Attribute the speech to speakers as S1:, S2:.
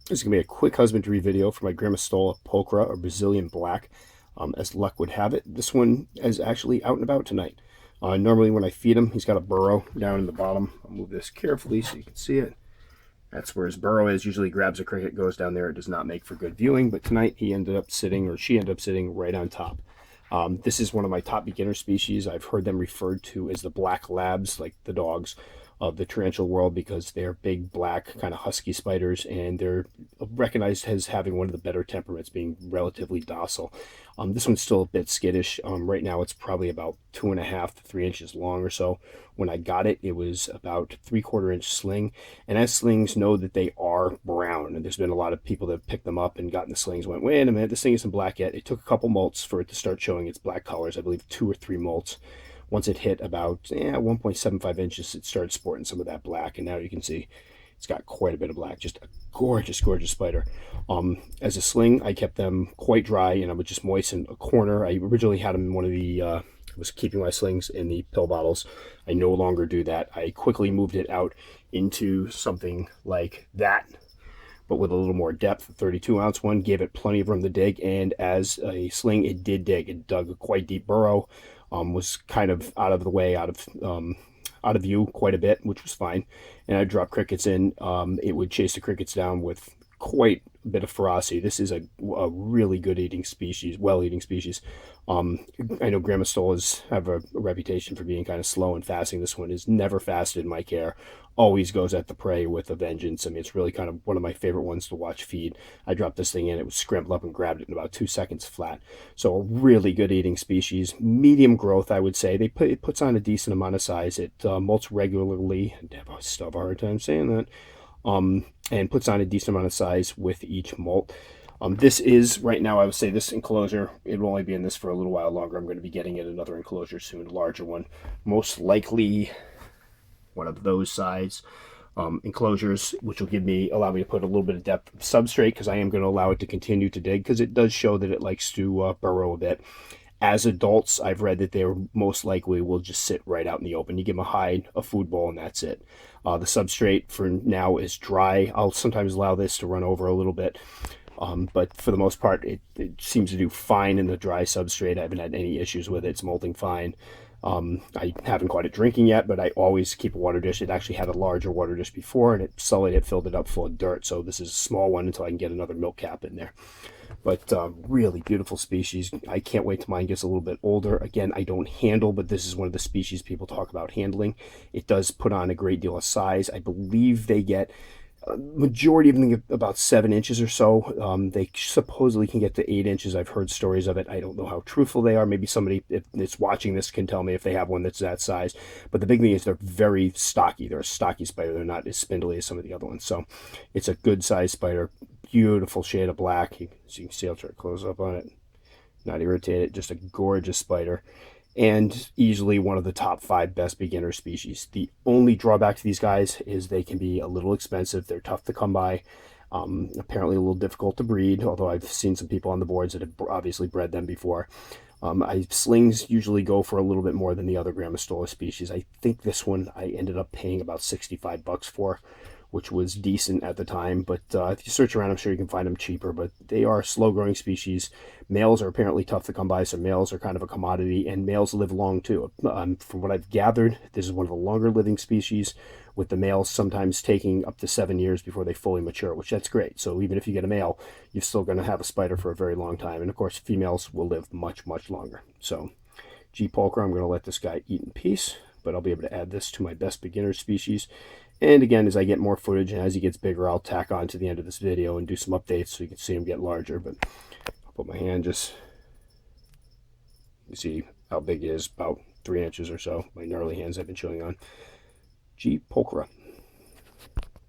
S1: This is going to be a quick husbandry video for my Grammostola Pulchra, or Brazilian Black. As luck would have it, this one is actually out and about tonight. Normally when I feed him, he's got a burrow down in the bottom. I'll move this carefully so you can see it. That's where his burrow is. Usually grabs a cricket, goes down there. It does not make for good viewing, but tonight he ended up sitting, or she ended up sitting right on top. This is one of my top beginner species. I've heard them referred to as the black labs, like the dogs of the tarantula world, because they're big, black, kind of husky spiders, and they're recognized as having one of the better temperaments, being relatively docile. This one's still a bit skittish. Right now it's probably about 2.5 to 3 inches long or so. When I got it, it was about 3/4 inch sling, and as slings know that they are brown, and there's been a lot of people that have picked them up and gotten the slings, went, wait a minute, this thing isn't black yet. It took a couple molts for it to start showing its black colors. I believe 2 or 3 molts. Once it hit about 1.75 inches, it started sporting some of that black, and now you can see it's got quite a bit of black. Just a gorgeous, gorgeous spider. As a sling, I kept them quite dry, and I would just moisten a corner. I originally had them in one of the, was keeping my slings in the pill bottles. I no longer do that. I quickly moved it out into something like that, but with a little more depth. The 32-ounce one gave it plenty of room to dig, and as a sling, it did dig. It dug a quite deep burrow. Was kind of out of the way, out of view quite a bit, which was fine. And I dropped crickets in. It would chase the crickets down with quite a bit of ferocity. This is a really good eating species, well-eating species. I know Grammostolas have a reputation for being kind of slow and fasting. This one is never fasted in my care. Always goes at the prey with a vengeance. I mean, it's really kind of one of my favorite ones to watch feed. I dropped this thing in, it was scrambled up and grabbed it in about 2 seconds flat. So a really good eating species. Medium growth, I would say. It puts on a decent amount of size. It molts regularly. I still have a hard time saying that. And puts on a decent amount of size with each molt. This is, right now, I would say this enclosure, it will only be in this for a little while longer. I'm going to be getting it another enclosure soon, a larger one. Most likely one of those size enclosures, which will allow me to put a little bit of depth of substrate, because I am going to allow it to continue to dig, because it does show that it likes to burrow a bit. As adults, I've read that they most likely will just sit right out in the open. You give them a hide, a food bowl, and that's it. The substrate for now is dry. I'll sometimes allow this to run over a little bit, but for the most part, it seems to do fine in the dry substrate. I haven't had any issues with it. It's molting fine. I haven't caught it drinking yet, but I always keep a water dish. It actually had a larger water dish before, and it sullied it, filled it up full of dirt. So this is a small one until I can get another milk cap in there. But really beautiful species. I can't wait till mine gets a little bit older. Again, I don't handle, but this is one of the species people talk about handling. It does put on a great deal of size. I believe they get majority of them get about 7 inches or so. They supposedly can get to 8 inches. I've heard stories of it. I don't know how truthful they are. Maybe somebody that's watching this can tell me if they have one that's that size. But the big thing is they're very stocky. They're a stocky spider. They're not as spindly as some of the other ones. So it's a good size spider. Beautiful shade of black. As you can see, I'll try to close up on it. Not irritated. Just a gorgeous spider, and easily one of the top 5 best beginner species. The only drawback to these guys is they can be a little expensive. They're tough to come by. Apparently a little difficult to breed, although I've seen some people on the boards that have obviously bred them before. Slings usually go for a little bit more than the other Grammostola species. I think this one I ended up paying about 65 bucks for, which was decent at the time. But if you search around, I'm sure you can find them cheaper. But they are slow-growing species. Males are apparently tough to come by, so males are kind of a commodity, and males live long too. From what I've gathered, this is one of the longer-living species, with the males sometimes taking up to 7 years before they fully mature, which that's great. So even if you get a male, you're still going to have a spider for a very long time. And of course, females will live much, much longer. So G. Pulchra, I'm going to let this guy eat in peace, but I'll be able to add this to my best beginner species. And again, as I get more footage and as he gets bigger, I'll tack on to the end of this video and do some updates so you can see him get larger. But I'll put my hand just, you see how big it is, about 3 inches or so. My gnarly hands I've been chewing on. G. Pulchra.